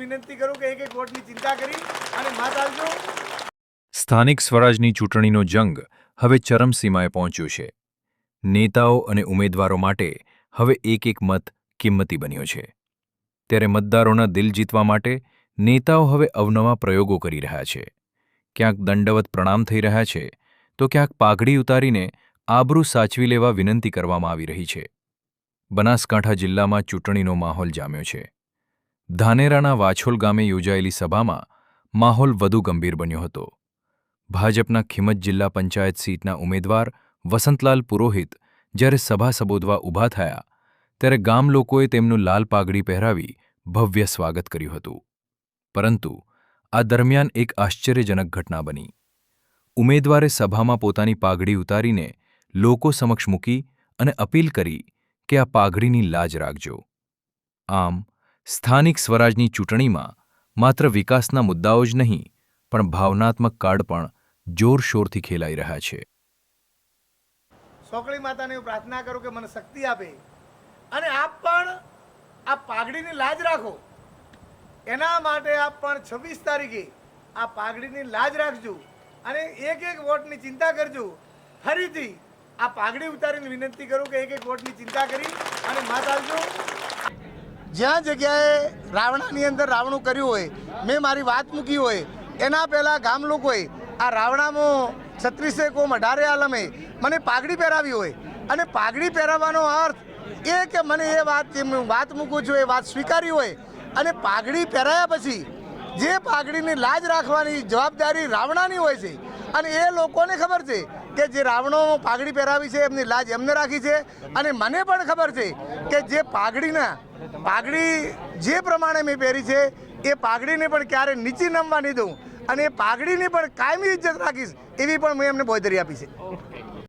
વિનંતી કરું કે એક વોટની ચિંતા કરી અને મત આપજો। સ્થાનિક સ્વરાજની ચૂંટણીનો જંગ હવે ચરમસીમાએ પહોંચ્યો છે। નેતાઓ અને ઉમેદવારો માટે હવે એક મત કિંમતી બન્યો છે। ત્યારે મતદારોના દિલ જીતવા માટે નેતાઓ હવે અવનવા પ્રયોગો કરી રહ્યા છે। ક્યાંક દંડવત પ્રણામ થઈ રહ્યા છે તો ક્યાંક પાઘડી ઉતારીને આબરૂ સાચવી લેવા વિનંતી કરવામાં આવી રહી છે। બનાસકાંઠા જિલ્લામાં ચૂંટણીનો માહોલ જામ્યો છે। ધાનેરાના વાછોલ ગામે યોજાયેલી સભામાં માહોલ વધુ ગંભીર બન્યો હતો। ભાજપના ખીમત જિલ્લા પંચાયત સીટના ઉમેદવાર વસંતલાલ પુરોહિત જ્યારે સભા સંબોધવા ઊભા થયા ત્યારે ગામ લોકોએ તેમનું લાલ પાઘડી પહેરાવી ભવ્ય સ્વાગત કર્યું હતું। પરંતુ આ દરમિયાન એક આશ્ચર્યજનક ઘટના બની। ઉમેદવારે સભામાં પોતાની પાઘડી ઉતારીને લોકો સમક્ષ મૂકી અને અપીલ કરી કે આ પાઘડીની લાજ રાખજો। આમ સ્થાનિક સ્વરાજની ચૂંટણીમાં માત્ર વિકાસના મુદ્દાઓ જ નહીં પણ ભાવનાત્મક કાર્ડ પણ જોરશોરથી ખેલાઈ રહ્યા છે। સોકળી માતાને હું પ્રાર્થના કરું કે મને શક્તિ આપે અને આપ પણ આ પાઘડીની લાજ રાખો। એના માટે આપ પણ 26 તારીખે આ પાઘડીની લાજ રાખજો અને એક વોટની ચિંતા કરજો। ફરીથી આ પાઘડી ઉતારીને વિનંતી કરું કે એક વોટની ચિંતા કરી અને મત આપજો। જ્યાં જગ્યાએ રાવણાની અંદર રાવણું કર્યું હોય, મેં મારી વાત મૂકી હોય, એના પહેલાં ગામ લોકોએ આ રાવણામાં 36 કોમ 18 આલમે મને પાઘડી પહેરાવી હોય અને પાઘડી પહેરાવવાનો અર્થ એ કે મને એ વાત મૂકું છું, એ વાત સ્વીકારી હોય અને પાઘડી પહેરાયા પછી જે પાઘડીની લાજ રાખવાની જવાબદારી રાવણાની હોય છે અને એ લોકોને ખબર છે કે જે રાવણો પાઘડી પહેરાવી છે એમની લાજ એમને રાખી છે અને મને પણ ખબર છે કે જે પાઘડી જે પ્રમાણે મેં પહેરી છે એ પાઘડીને પણ ક્યારે નીચી નમવા નહીં દઉં અને એ પાઘડીની પણ કાયમી ઇજ્જત રાખીશ એવી પણ મેં એમને બોયધરી આપી છે।